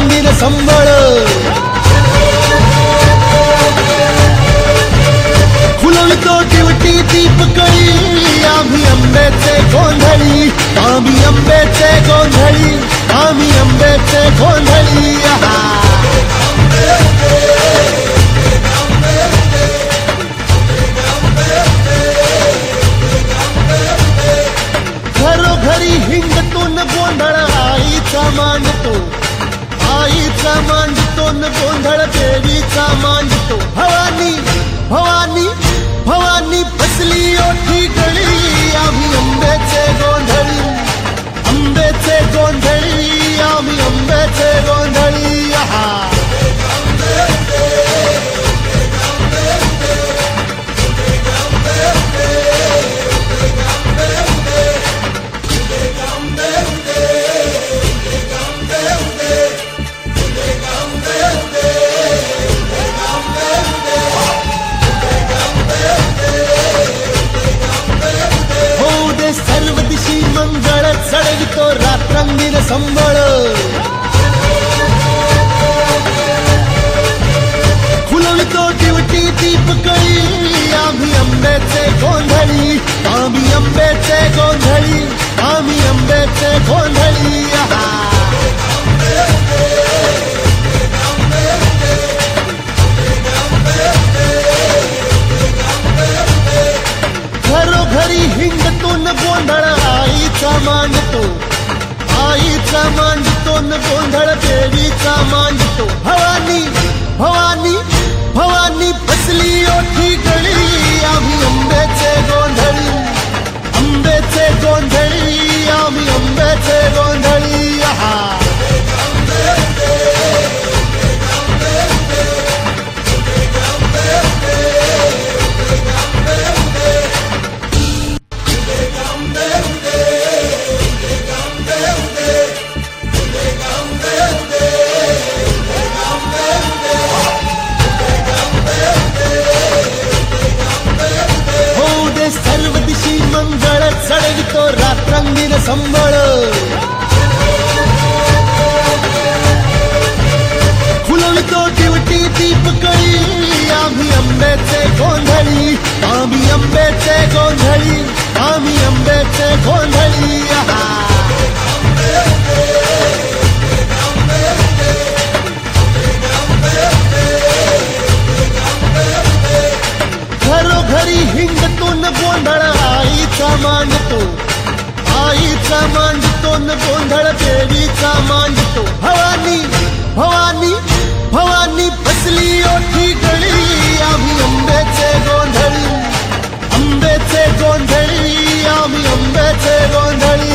रंगीन संबळ फुलवितो टिवटी दीपकळी आम्ही आंब्याचे गोंधळी आम्ही आंब्याचे गोंधळी आम्ही आंब्याचे गोंधळी घरोघरी हिंगतून गोंधळ आईचा मांडतो आईचा मांडतो न गोंधळ देवीचा मांडतो भवानी भवानी भवानी बसली ओठी गळी आम्ही आंब्याचे गोंधळी आंब्याचे गोंधळी आम्ही आंब्याचे गोंधळी सर्व दिशी मंगळ चढवितो रात्रंगीन संबळ फुलवितो टिवटी दीपकळी आम्ही आंब्याचे गोंधळी आम्ही आंब्याचे गोंधळी आम्ही आंब्याचे गोंधळी घरोघरी हिंगतून गोंधळ आईचा मांडतो आईचा मांडतो न गोंधळ देवीचा मांडतो भवानी भवानी भवानी बसली ओठी गळी आम्ही आंब्याचे गोंधळी आंब्याचे गोंधळी आम्ही आंब्याचे गोंधळी सर्व दिशी मंगळ चढवितो रात्रंगीन संबळ फुलवितो टिवटी दीपकळी आम्ही आंब्याचे गोंधळी आम्ही आंब्याचे गोंधळी आम्ही आंब्याचे गोंधळी घरोघरी हिंगतून गोंधळ आईचा मांडतो आईचा मांडतो न गोंधळ देवीचा मांडतो भवानी भवानी भवानी बसली ओठी गळी आम्ही आंब्याचे गोंधळी आंब्याचे गोंधळी आम्ही आंब्याचे गोंधळी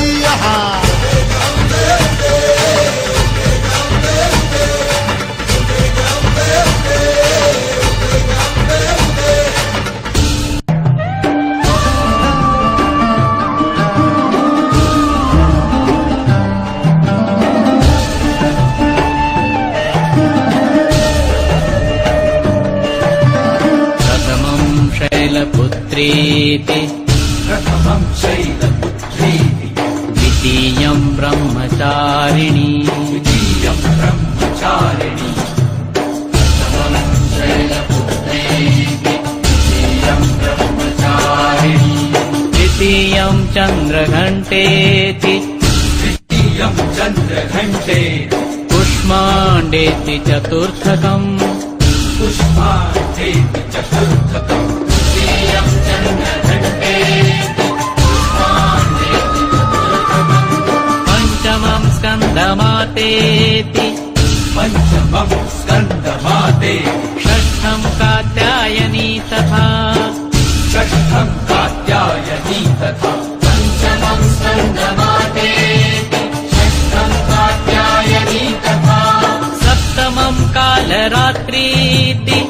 प्रथमं शैलपुत्रीति द्वितीयं ब्रह्मचारिणी प्रथमं शैलपुत्रीति द्वितीयं ब्रह्मचारिणी तृतीयं चन्द्रघण्टेति पुष्माण्डेति चतुर्थकम् पंचमं स्कन्दमातेति षष्ठं कात्यायनी तथा पंचमं स्कन्दमातेति षष्ठं कात्यायनी तथा सप्तमं कालरात्रीति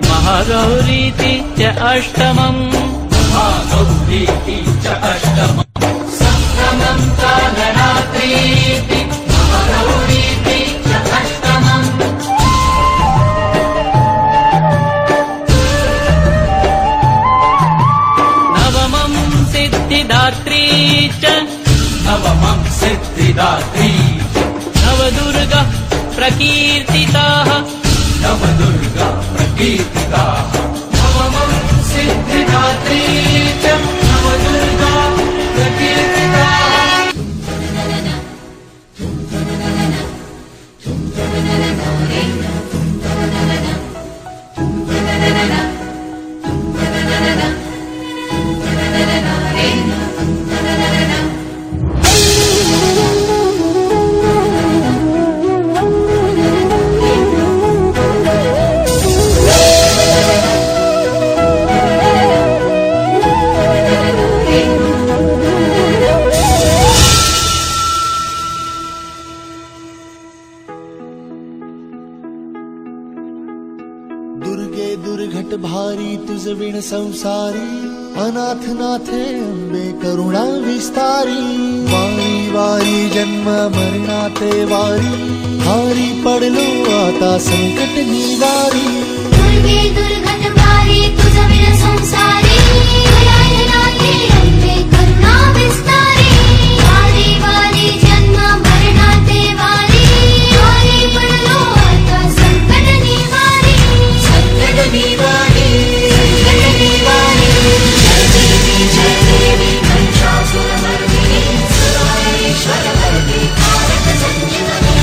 महागौरीति च अष्टमम् सप्तमं कालरात्रीति महागौरीति च अष्टमम् नवमं सिद्धिदात्री च सिद्धिदात्री नवदुर्गा प्रकीर्तिताः नवदुर्गा प्रकीर्तिताः नवमं सिद्धिदात्री च नवदुर्गा प्रकीर्तिताः दुर्गे दुर्घट भारी तुझ विण संसारी अनाथ नाथे अंबे करुणा विस्तारी वारी वारी जन्म मरणाते वारी हारी पडलो आता संकट निवारी दुर्गे दुर्गत भारी तुझ विण संसारी अनाथ अंबे करुणा विस्तारी वारी वारी जन्म मरणाते वारी हारी पडलो आता संकट निवारी संकट निवारी संकट निवारी जय देवी महिषासुरमर्दिनी सर्वेश्वरमर्दिनी भारत संजीवनी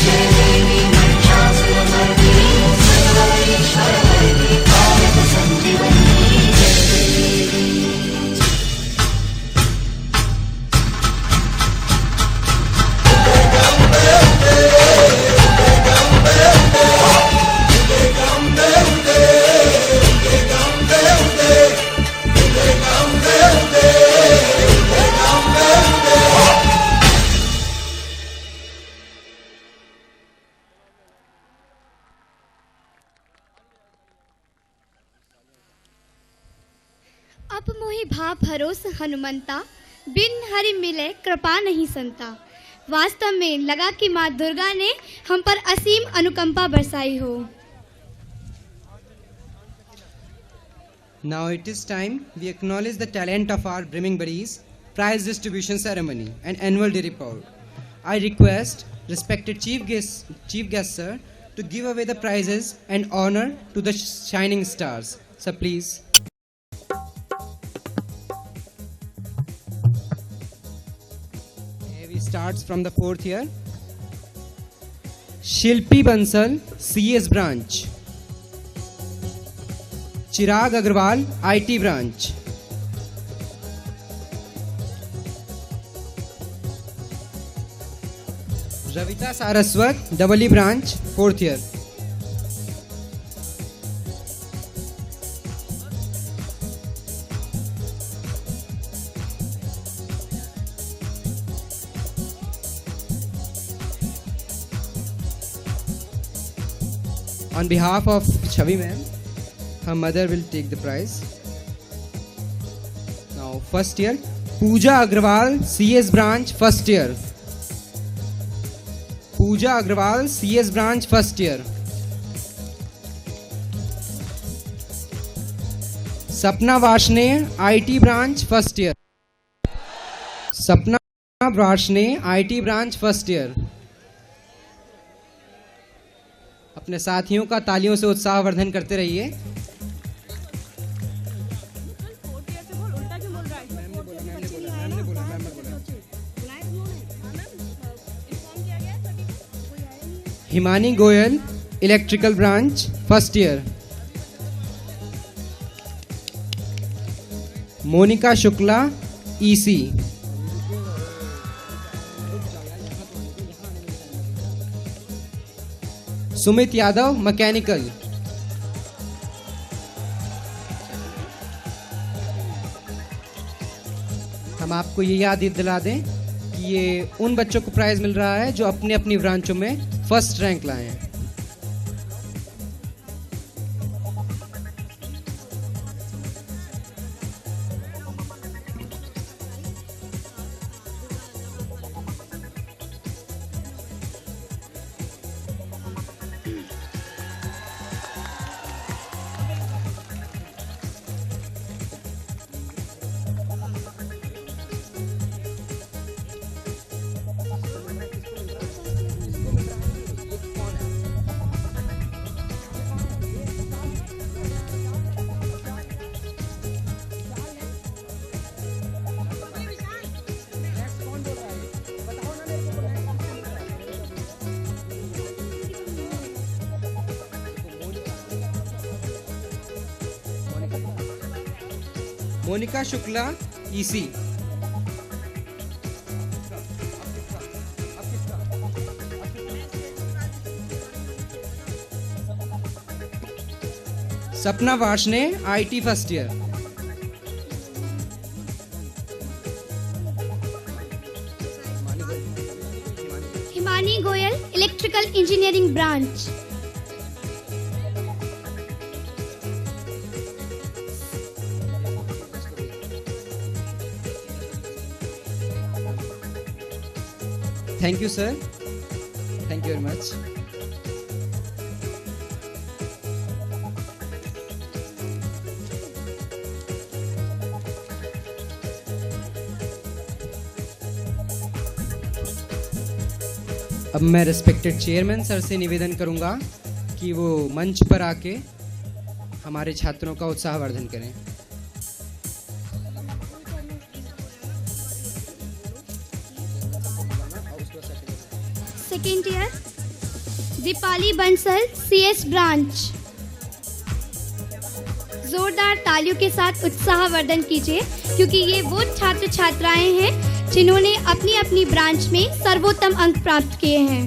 जय देवी महिषासुरमर्दिनी सर्वेश्वरमर्दिनी भारत संजीवनी जय देवी। अब मोहि भा भरोस हनुमंता बिन हरि मिले कृपा नहीं संता। वास्तव में लगा कि माँ दुर्गा ने हम पर असीम अनुकंपा बरसाई हो। Now it is time we acknowledge the talent of our brimming buddies, prize distribution ceremony and annual day report. I request respected chief guest sir to give away the prizes and honor to the shining stars. Sir, please. We starts from the fourth year. Shilpi Bansal, CS branch. Chirag Agarwal, IT branch. Ravita Saraswat, EE branch, fourth year. On behalf of Chavi ma'am, her mother will take the prize. Now, first year, Pooja Agrawal, CS branch, first year. Pooja Agrawal, CS branch, first year. Sapna Vashne, IT branch, first year. Sapna Vashne, IT branch, first year. अपने साथियों का तालियों से उत्साहवर्धन करते रहिए। Himani Goyal, electrical branch, first year. Monika Shukla, EC. Sumit Yadav, mechanical. हम आपको ये याद दिला दें कि ये उन बच्चों को प्राइज मिल रहा है जो अपने अपनी ब्रांचों में फर्स्ट रैंक लाए हैं। Monika Shukla EC. Sapna Varshney IT first year. Himani Goyal electrical engineering branch. Thank you sir, thank you very much. अब मैं रिस्पेक्टेड चेयरमैन सर से निवेदन करूंगा कि वो मंच पर आके हमारे छात्रों का उत्साहवर्धन करें। Second year Deepali Bansal CS branch. जोरदार तालियों के साथ उत्साहवर्धन कीजिए क्योंकि ये वो छात्र छात्राएं हैं जिन्होंने अपनी अपनी ब्रांच में सर्वोत्तम अंक प्राप्त किए हैं।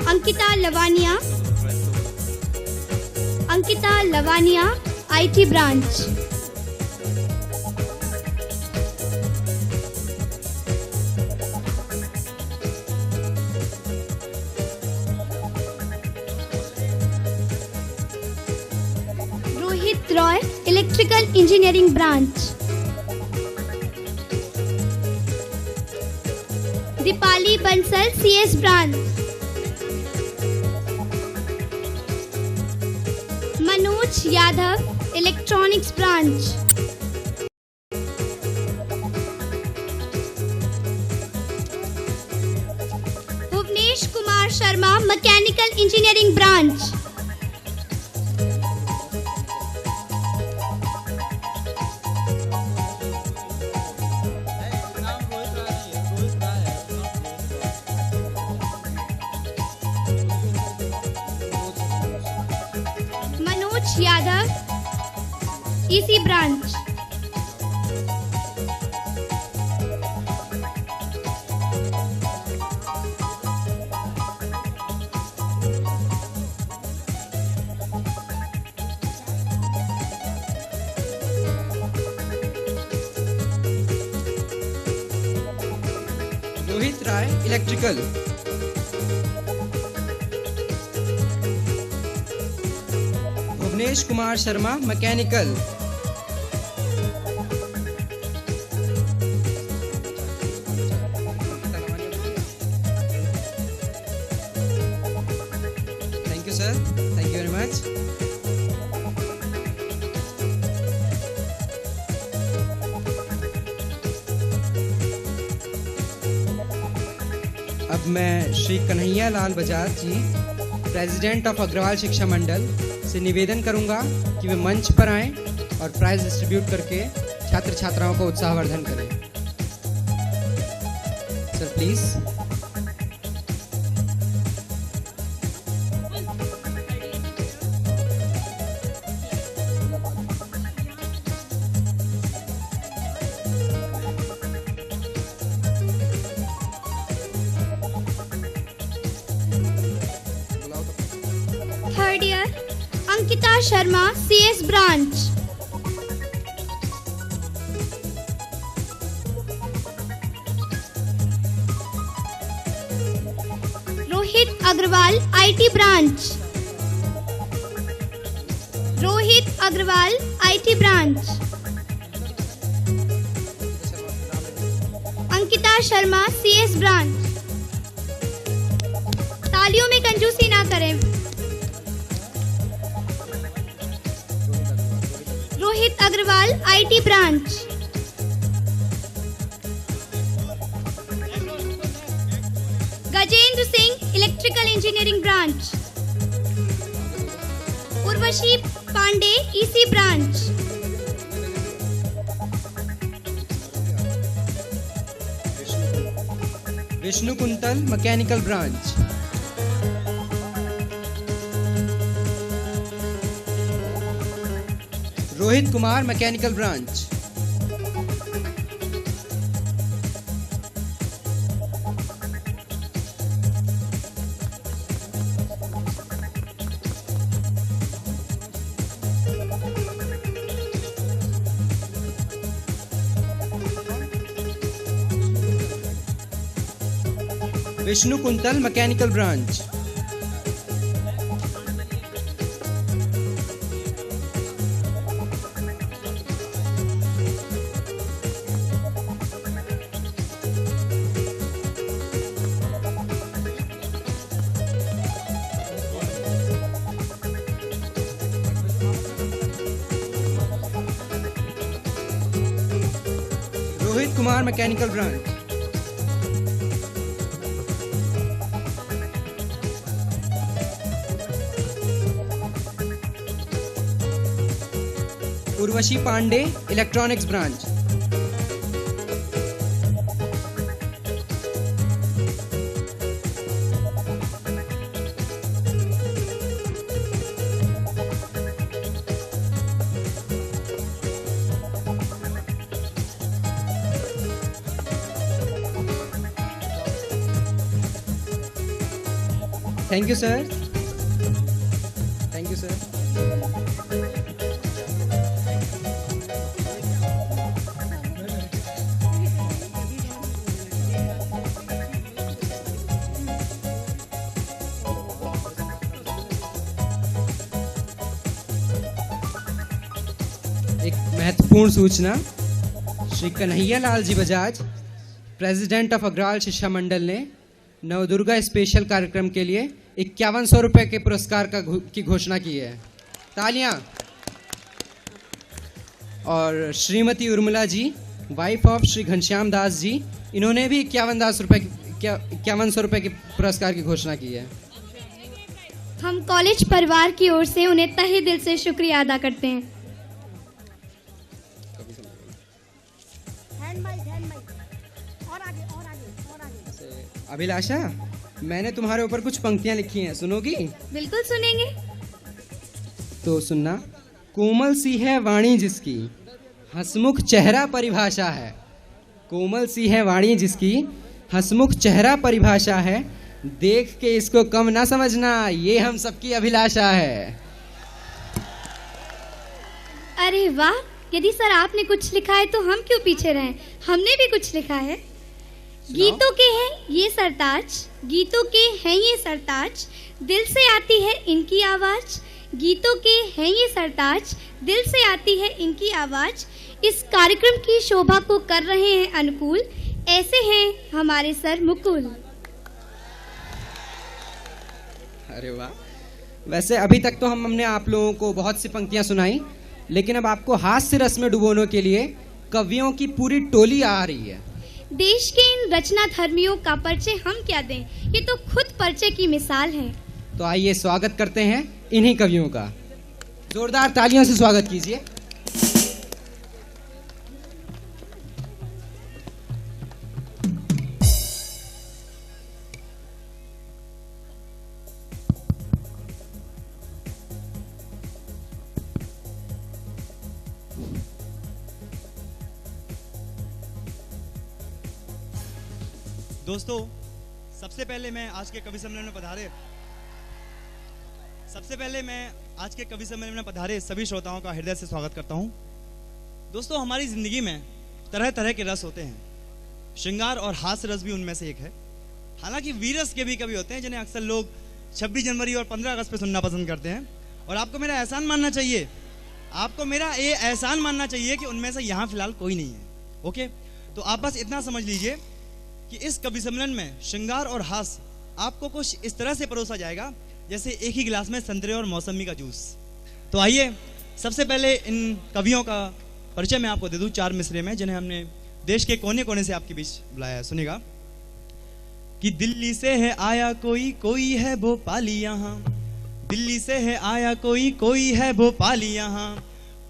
Ankita Lavania IT branch. Rohit Roy electrical engineering branch. Deepali Bansal CS branch. Manoj Yadav electronics branch. Bhuvnesh Kumar Sharma mechanical engineering branch. Yadav EC branch. Rohit Rai electrical. Bhuvnesh Kumar Sharma mechanical. Thank you sir, thank you very much. अब मैं श्री कन्हैया लाल बजाज जी, प्रेसिडेंट ऑफ अग्रवाल शिक्षा मंडल से निवेदन करूंगा कि वे मंच पर आएं और प्राइज डिस्ट्रीब्यूट करके छात्र छात्राओं का उत्साहवर्धन करें। Sir please. Third year Ankita Sharma CS branch. Rohit Agarwal IT branch. Rohit Agarwal IT branch. Ankita Sharma CS branch. तालियों में कंजूसी ना करें। Rohit Agarwal IT branch. Gajendra Singh electrical engineering branch. Urvashi Pandey EC branch. Vishnu Kuntal mechanical branch. Rohit Kumar, mechanical branch. Vishnu Kuntal, mechanical branch. Rohit Kumar, mechanical branch. Urvashi Pandey, electronics branch. Thank you sir. Thank you sir. एक महत्वपूर्ण सूचना, Shri Kanhaiya Lal ji Bajaj, president of अग्राल शिक्षा मंडल ने नवदुर्गा स्पेशल कार्यक्रम के लिए 5100 रुपये के पुरस्कार की घोषणा की है। तालियां। और श्रीमती उर्मिला जी, वाइफ ऑफ श्री घनश्याम दास जी, इन्होंने भी 5100 रुपये के पुरस्कार की घोषणा की है। हम कॉलेज परिवार की ओर से उन्हें तहे दिल से शुक्रिया अदा करते हैं। अभिलाषा, मैंने तुम्हारे ऊपर कुछ पंक्तियां लिखी हैं, सुनोगी? बिल्कुल सुनेंगे। तो सुनना। कोमल सी है वाणी जिसकी, हंसमुख चेहरा परिभाषा है। कोमल सी है वाणी जिसकी, हंसमुख चेहरा परिभाषा है। देख के इसको कम ना समझना, ये हम सबकी अभिलाषा है। अरे वाह, यदि सर आपने कुछ लिखा है तो हम क्यों पीछे रहें, हमने भी कुछ लिखा है। गीतों के हैं ये सरताज, गीतों के हैं ये सरताज, दिल से आती है इनकी आवाज। गीतों के हैं ये सरताज, दिल से आती है इनकी आवाज। इस कार्यक्रम की शोभा को कर रहे हैं अनुकूल, ऐसे हैं हमारे सर मुकुल। अरे वाह। वैसे अभी तक तो हमने आप लोगों को बहुत सी पंक्तियां सुनाई, लेकिन अब आपको हास्य रस में डुबोने के लिए कवियों की पूरी टोली आ रही है। देश के इन रचना धर्मियों का परिचय हम क्या दें, ये तो खुद परिचय की मिसाल है। तो आइए स्वागत करते हैं इन्हीं कवियों का। जोरदार तालियों से स्वागत कीजिए। दोस्तों, सबसे पहले मैं आज के कवि सम्मेलन में पधारे सभी श्रोताओं का हृदय से स्वागत करता हूं। दोस्तों, हमारी जिंदगी में तरह तरह के रस होते हैं, श्रृंगार और हास्य रस भी उनमें से एक है। हालांकि वीरस के भी कवि होते हैं जिन्हें अक्सर लोग 26 जनवरी और 15 अगस्त पे सुनना पसंद करते हैं। और आपको मेरा एहसान मानना चाहिए, कि उनमें से यहाँ फिलहाल कोई नहीं है। ओके, तो आप बस इतना समझ लीजिए कि इस कवि सम्मेलन में श्रृंगार और हास्य आपको कुछ इस तरह से परोसा जाएगा जैसे एक ही गिलास में संतरे और मौसमी का जूस। तो आइए सबसे पहले इन कवियों का परिचय मैं आपको दे दूं 4 मिसरे में, जिन्हें हमने देश के कोने कोने से आपके बीच बुलाया है। सुनिएगा कि दिल्ली से है आया कोई है भोपाली यहाँ, दिल्ली से है आया कोई है भोपाली यहाँ,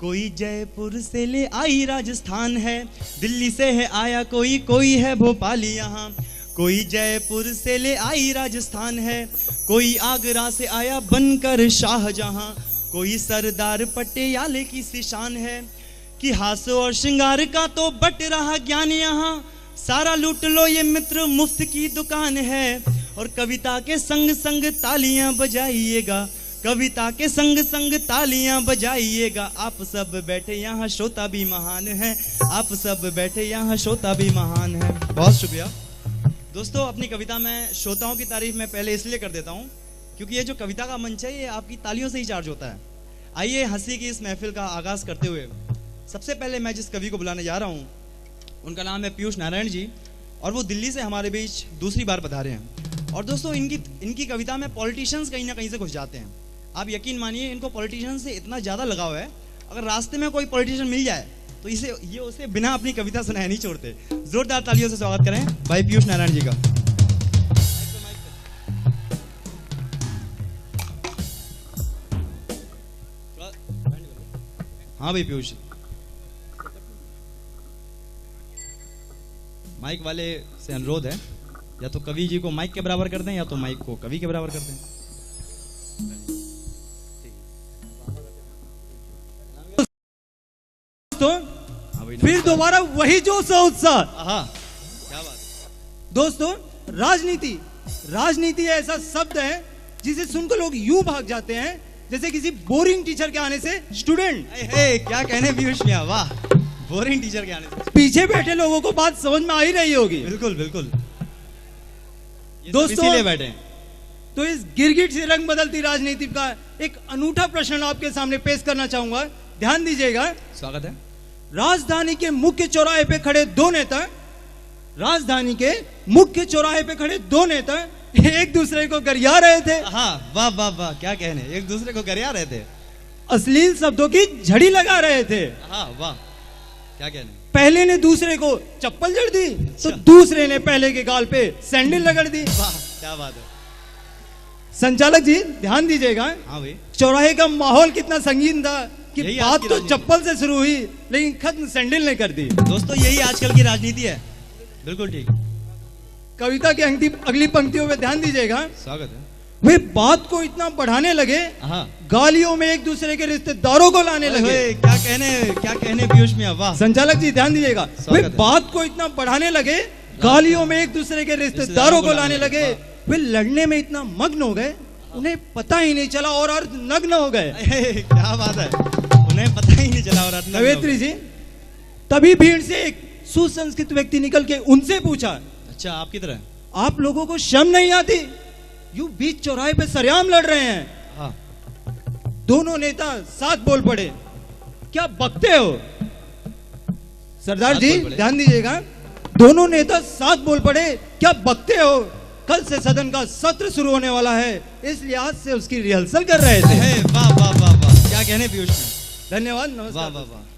कोई जयपुर से ले आई राजस्थान है, दिल्ली से है आया कोई है भोपाली यहाँ, कोई जयपुर से ले आई राजस्थान है, कोई आगरा से आया बनकर शाहजहां, कोई सरदार पटियाले की सी शान है कि हास्य और श्रृंगार का तो बट रहा ज्ञान यहाँ, सारा लूट लो ये मित्र मुफ्त की दुकान है। और कविता के संग संग तालियां बजाइएगा, कविता के संग संग तालियां बजाइएगा। आप सब बैठे यहाँ श्रोता भी महान है, आप सब बैठे यहाँ श्रोता भी महान है। बहुत शुक्रिया दोस्तों। अपनी कविता में श्रोताओं की तारीफ मैं पहले इसलिए कर देता हूँ क्योंकि ये जो कविता का मंच है ये आपकी तालियों से ही चार्ज होता है। आइए हंसी की इस महफिल का आगाज करते हुए सबसे पहले मैं जिस कवि को बुलाने जा रहा हूँ उनका नाम है पीयूष नारायण जी, और वो दिल्ली से हमारे बीच दूसरी बार पधारे हैं। और दोस्तों इनकी कविता में पॉलिटिशियंस कहीं ना कहीं से घुस जाते हैं। आप यकीन मानिए इनको पॉलिटिशियन से इतना ज़्यादा लगाव है, अगर रास्ते में कोई पॉलिटिशियन मिल जाए तो ये उसे बिना अपनी कविता सुनाए नहीं छोड़ते। जोरदार तालियों से स्वागत करें भाई पीयूष नारायण जी का। हाँ भाई पीयूष, माइक वाले से अनुरोध है या तो कवि जी को माइक के बराबर कर दें या तो माइक को कवि के बराबर कर दें। दोस्तों फिर दोबारा वही जोश और उत्साह। क्या बात। दोस्तों राजनीति ऐसा शब्द है जिसे सुनकर लोग यूं भाग जाते हैं जैसे किसी बोरिंग टीचर के आने से स्टूडेंट। क्या कहने पीयूष मियां, वाह, बोरिंग टीचर के आने से। पीछे बैठे लोगों को बात समझ में आ ही रही होगी। बिल्कुल बिल्कुल दोस्तों इसीलिए बैठे हैं। तो इस गिरगिट से रंग बदलती राजनीति का एक अनूठा प्रश्न आपके सामने पेश करना चाहूंगा, ध्यान दीजिएगा। स्वागत है। राजधानी के मुख्य चौराहे पे खड़े दो नेता, राजधानी के मुख्य चौराहे पे खड़े दो नेता एक दूसरे को गरिया रहे थे। हाँ, वाह वाह वाह, क्या कहने, एक दूसरे को गरिया रहे थे, अश्लील शब्दों की झड़ी लगा रहे थे। हाँ वाह, क्या कहने। पहले ने दूसरे को चप्पल जड़ दी तो दूसरे ने पहले के गाल पे सैंडल रगड़ दी। वाह, क्या बात है। संचालक जी ध्यान दीजिएगा। हाँ भाई। चौराहे का माहौल कितना संगीन था कि यही बात आज की तो राजनीति। चप्पल से शुरू हुई लेकिन खत्म सैंडल ने कर दी। दोस्तों यही आजकल की राजनीति है। बिल्कुल ठीक। कविता की अगली पंक्तियों पे ध्यान दीजिएगा। स्वागत है। वे बात को इतना बढ़ाने लगे, हाँ, गालियों में एक दूसरे के रिश्तेदारों को लाने लगे। क्या कहने पीयूष मियां, वाह। संचालक जी ध्यान दीजिएगा। वे बात को इतना बढ़ाने लगे, गालियों में एक दूसरे के रिश्तेदारों को लाने लगे। वे लड़ने में इतना मग्न हो गए उन्हें पता ही नहीं चला और अर्ध नग्न हो गए। क्या बात है, उन्हें पता ही नहीं चला और अर्ध नग्न हो गए। कवियत्री जी, तभी भीड़ से एक सुसंस्कृत व्यक्ति निकल के उनसे पूछा, अच्छा आपकी तरह आप लोगों को शर्म नहीं आती? यूं बीच चौराहे पे सरेआम लड़ रहे हैं। हाँ। दोनों नेता साथ बोल पड़े, क्या बकते हो? सरदार जी ध्यान दीजिएगा। दोनों नेता साथ बोल पड़े, क्या बकते हो? कल से सदन का सत्र शुरू होने वाला है, इसलिए आज से उसकी रिहर्सल कर रहे थे। वाह वाह वाह वाह, क्या कहने पीयूष में। धन्यवाद, वाह नमस्कार। वाह वाह।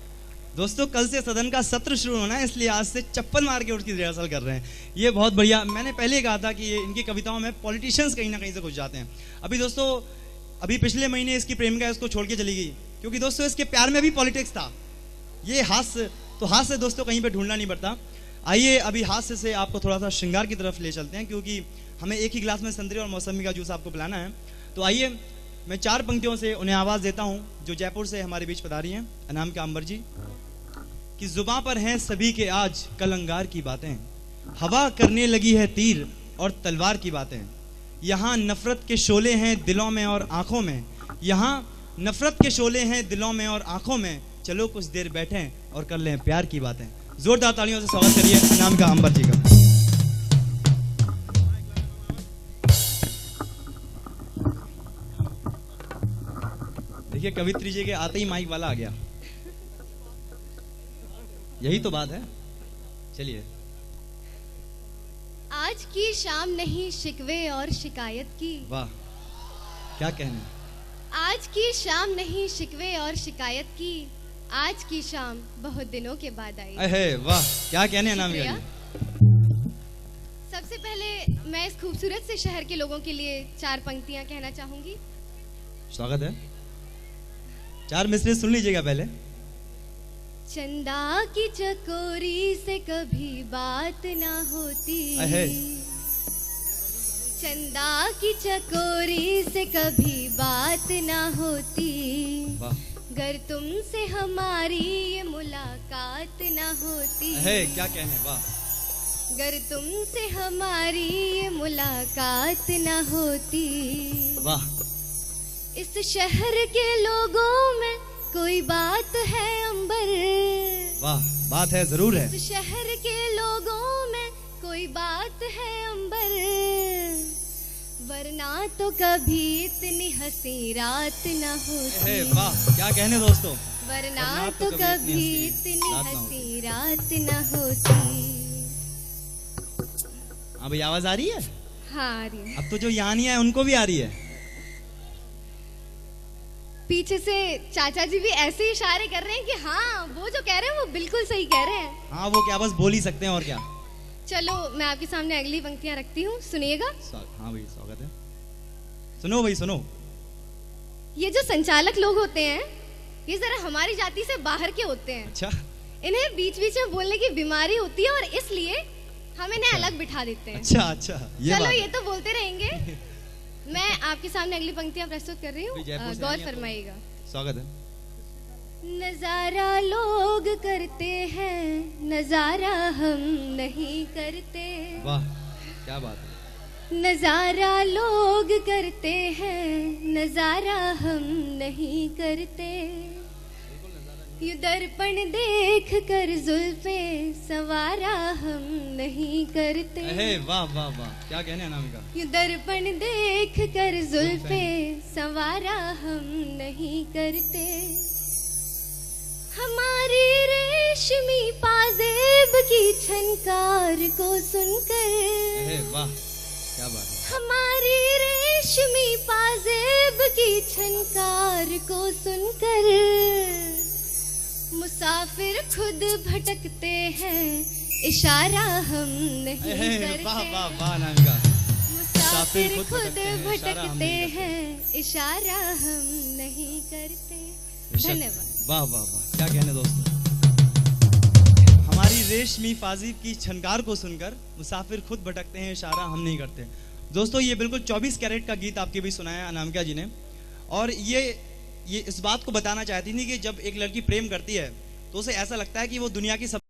दोस्तों कल से सदन का सत्र शुरू होना है, इसलिए आज से चप्पल मार के उसकी रिहर्सल कर रहे हैं। ये बहुत बढ़िया। मैंने पहले कहा था कि ये इनकी कविताओं में पॉलिटिशियंस कहीं ना कहीं से घुस जाते हैं। अभी दोस्तों अभी पिछले महीने इसकी प्रेमिका इसको छोड़ के चली गई क्योंकि दोस्तों इसके प्यार में भी पॉलिटिक्स था। ये हास्य दोस्तों कहीं पे ढूंढना नहीं पड़ता। आइए अभी हास्य से आपको थोड़ा सा श्रृंगार की तरफ ले चलते हैं क्योंकि हमें एक ही गिलास में संतरे और मौसमी का जूस आपको पिलाना है। तो आइए मैं 4 पंक्तियों से उन्हें आवाज़ देता हूँ जो जयपुर से हमारे बीच पधारी हैं, अनाम के अंबर जी। कि जुबां पर हैं सभी के आज कलंगार की बातें, हवा करने लगी है तीर और तलवार की बातें। यहाँ नफरत के शोले हैं दिलों में और आंखों में, यहाँ नफरत के शोले हैं दिलों में और आंखों में। चलो कुछ देर बैठें और कर लें प्यार की बातें। जोरदार तालियों से स्वागत करिए अनाम का अंबर जी का। देखिए कवित्री जी के आते ही माइक वाला आ गया, यही तो बात है। चलिए। आज की शाम नहीं शिकवे और शिकायत की, वाह, क्या कहने। आज की शाम नहीं शिकवे और शिकायत की, आज की शाम बहुत दिनों के बाद आई। अहे वाह, क्या कहने अनामिका शुक्रिया। जी। सबसे पहले मैं इस खूबसूरत से शहर के लोगों के लिए 4 पंक्तियां कहना चाहूंगी। स्वागत है। 4 मिसरे सुन लीजिएगा पहले। चंदा की चकोरी से कभी बात ना होती, चंदा की चकोरी से कभी बात ना होती, वाह गर तुमसे हमारी ये मुलाकात ना होती। है क्या कहने, वाह गर तुमसे हमारी ये मुलाकात ना होती, वाह इस शहर के लोगों में कोई बात है अंबर, वाह, बात है, जरूर है। इस शहर के लोगों में कोई बात है अंबर, वरना तो कभी इतनी हंसी रात न होती। है, वाह क्या कहने दोस्तों, वरना तो कभी इतनी हंसी रात न होती। हाँ भाई, आवाज आ रही है? हाँ आ रही है। अब तो जो यहाँ नहीं है उनको भी आ रही है। पीछे से चाचा जी भी ऐसे इशारे कर रहे हैं कि हाँ वो जो कह रहे हैं वो बिल्कुल सही कह रहे हैं। हाँ वो क्या बस बोल ही सकते हैं और क्या। चलो मैं आपके सामने अगली पंक्तियां रखती हूँ, सुनिएगा। हाँ भाई स्वागत है, सुनो भाई सुनो। ये जो संचालक लोग होते हैं ये जरा हमारी जाति से बाहर के होते हैं। अच्छा, इन्हें बीच बीच में बोलने की बीमारी होती है और इसलिए हम इन्हें अलग बिठा देते हैं। अच्छा अच्छा, ये चलो बात ये तो बोलते रहेंगे। मैं आपके सामने अगली पंक्तियां प्रस्तुत कर रही हूँ, भाई, जयपुर से गौर आई हैं तो- फरमाइएगा। स्वागत है। नजारा लोग करते हैं, नजारा हम नहीं करते। वाह क्या बात है। नजारा लोग करते हैं, नजारा हम नहीं करते। ये दर्पण देख कर जुल्फे सवारा हम नहीं करते। अहे वाह वाह वाह, क्या कहने अनामिका। ये दर्पण देख कर जुल्फे सवारा हम नहीं करते। हमारी रेशमी पाजेब की छनकार को सुनकर, अहे वाह क्या बात है। हमारी रेशमी पाजेब की छनकार को सुनकर मुसाफिर खुद भटकते हैं, इशारा हम नहीं अहे, करते। वाह वाह वाह अनामिका। मुसाफिर खुद इशारा हम भटकते नहीं हैं, इशारा हम नहीं करते। धन्यवाद। वाह वाह वाह, क्या कहने दोस्तों। हमारी रेशमी पाजीब की छनकार को सुनकर मुसाफिर खुद भटकते हैं, इशारा हम नहीं करते। दोस्तों ये बिल्कुल 24 कैरेट का गीत आपके भी सुनाया अनामिका जी ने। और ये इस बात को बताना चाहती थी कि जब एक लड़की प्रेम करती है तो उसे ऐसा लगता है कि वो दुनिया की सब